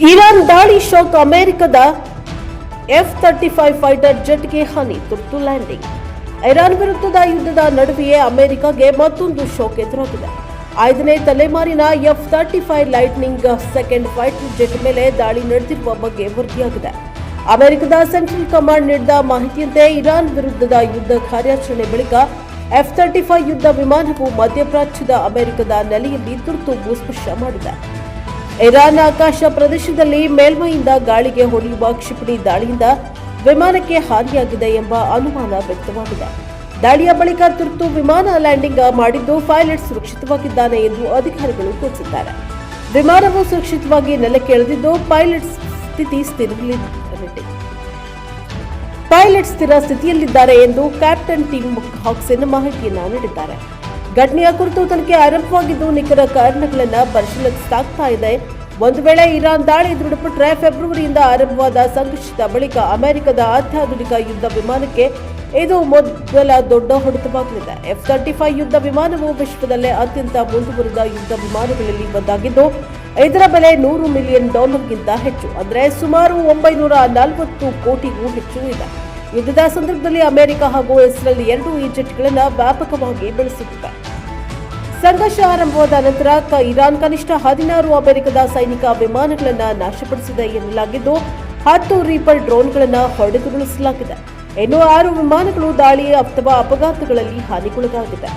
Iran ದಾಳಿ shock ಅಮೆರಿಕದ F-35 fighter ಜೆಟ್ಗೆ ಹಾನಿ, ತುರ್ತು ಲ್ಯಾಂಡಿಂಗ್. ಇರಾನ್ ವಿರುದ್ಧದ ಯುದ್ಧದ ನಡುವೆಯೇ ಅಮೆರಿಕಗೆ ಮತ್ತೊಂದು ಶಾಕ್ ಎದುರಾಗಿದೆ. 5ನೇ ತಲೆಮಾರಿನ F-35 lightning second fighter jet ಮೇಲೆ ದಾಳಿ ನಡೆದಿರುವ ಬಗ್ಗೆ ವರದಿಯಾಗಿದೆ. ಅಮೆರಿಕದ ಸೆಂಟ್ರಲ್ ಕಮಾಂಡ್ ನೀಡಿದ ಮಾಹಿತಿಯಂತೆ ಇರಾನ್ ವಿರುದ್ಧದ ಯುದ್ಧ ಕಾರ್ಯಾಚರಣೆ ಬಳಿಕ F-35 ಯುದ್ಧ ವಿಮಾನವು ಮಧ್ಯಪ್ರಾಚ್ಯದ ಅಮೆರಿಕದ ನೆಲೆಯಲ್ಲಿ ತುರ್ತು ಭೂಸ್ಪರ್ಶ ಮಾಡಿದೆ. ಇರಾನ್ ಆಕಾಶ ಪ್ರದೇಶದಲ್ಲಿ ಮೇಲ್ಮೈಯಿಂದ ಗಾಳಿಗೆ ಹೊಡೆಯುವ ಕ್ಷಿಪಣಿ ದಾಳಿಯಿಂದ ವಿಮಾನಕ್ಕೆ ಹಾನಿಯಾಗಿದೆ ಎಂಬ ಅನುಮಾನ ವ್ಯಕ್ತವಾಗಿದೆ. ದಾಳಿಯ ಬಳಿಕ ತುರ್ತು ವಿಮಾನ ಲ್ಯಾಂಡಿಂಗ್ ಮಾಡಿದ್ದು ಪೈಲಟ್ ಸುರಕ್ಷಿತವಾಗಿದ್ದಾನೆ ಎಂದು ಅಧಿಕಾರಿಗಳು ತಿಳಿಸಿದ್ದಾರೆ. ವಿಮಾನವು ಸುರಕ್ಷಿತವಾಗಿ ನೆಲಕ್ಕೆ ಇಳಿದಿದ್ದು ಪೈಲಟ್ ಸ್ಥಿರ ಸ್ಥಿತಿಯಲ್ಲಿದ್ದಾರೆ ಎಂದು ಕ್ಯಾಪ್ಟನ್ ಟಿಮ್ ಹಾಕ್ಸನ್ ಮಾಹಿತಿಯನ್ನ ನೀಡಿದ್ದಾರೆ. ಘಟನೆಯ ಕುರಿತು ತನಿಖೆ ಆರಂಭವಾಗಿದ್ದು ನಿಖರ ಕಾರಣಗಳನ್ನು ಪರಿಶೀಲಿಸಲಾಗ್ತಾ ಇದೆ. ಒಂದು ವೇಳೆ ಇರಾನ್ ದಾಳಿ ದೃಢಪಟ್ಟರೆ ಫೆಬ್ರವರಿಯಿಂದ ಆರಂಭವಾದ ಸಂಘರ್ಷದ ಬಳಿಕ ಅಮೆರಿಕದ ಅತ್ಯಾಧುನಿಕ ಯುದ್ಧ ವಿಮಾನಕ್ಕೆ ಇದು ಮೊದಲ ದೊಡ್ಡ ಹೊಡೆತವಾಗಲಿದೆ. F-35 ಯುದ್ಧ ವಿಮಾನವು ವಿಶ್ವದಲ್ಲೇ ಅತ್ಯಂತ ಮುಂದುವರಿದ ಯುದ್ಧ ವಿಮಾನಗಳಲ್ಲಿ ಒಂದಾಗಿದ್ದು ಇದರ ಬೆಲೆ $100 ಮಿಲಿಯನ್ ಗಿಂತ ಹೆಚ್ಚು, ಅಂದರೆ ಸುಮಾರು $940 ಕೋಟಿಗೂ ಹೆಚ್ಚು ಇದೆ. ಯುದ್ಧದ ಸಂದರ್ಭದಲ್ಲಿ ಅಮೆರಿಕ ಹಾಗೂ ಇಸ್ರೇಲ್ ಎರಡೂ ಈ ಜೆಟ್ಗಳನ್ನು ವ್ಯಾಪಕವಾಗಿ ಬಳಸುತ್ತಿವೆ. ಸಂಘರ್ಷ ಆರಂಭವಾದ ನಂತರ ಇರಾನ್ ಕನಿಷ್ಠ 16 ಅಮೆರಿಕದ ಸೈನಿಕ ವಿಮಾನಗಳನ್ನು ನಾಶಪಡಿಸಿದೆ ಎನ್ನಲಾಗಿದ್ದು 10 ರೀಪರ್ ಡ್ರೋನ್ಗಳನ್ನು ಹೊಡೆದುರುಳಿಸಲಾಗಿದೆ. ಇನ್ನು 6 ವಿಮಾನಗಳು ದಾಳಿ ಅಥವಾ ಅಪಘಾತಗಳಲ್ಲಿ ಹಾನಿಗೊಳಗಾಗಿದೆ.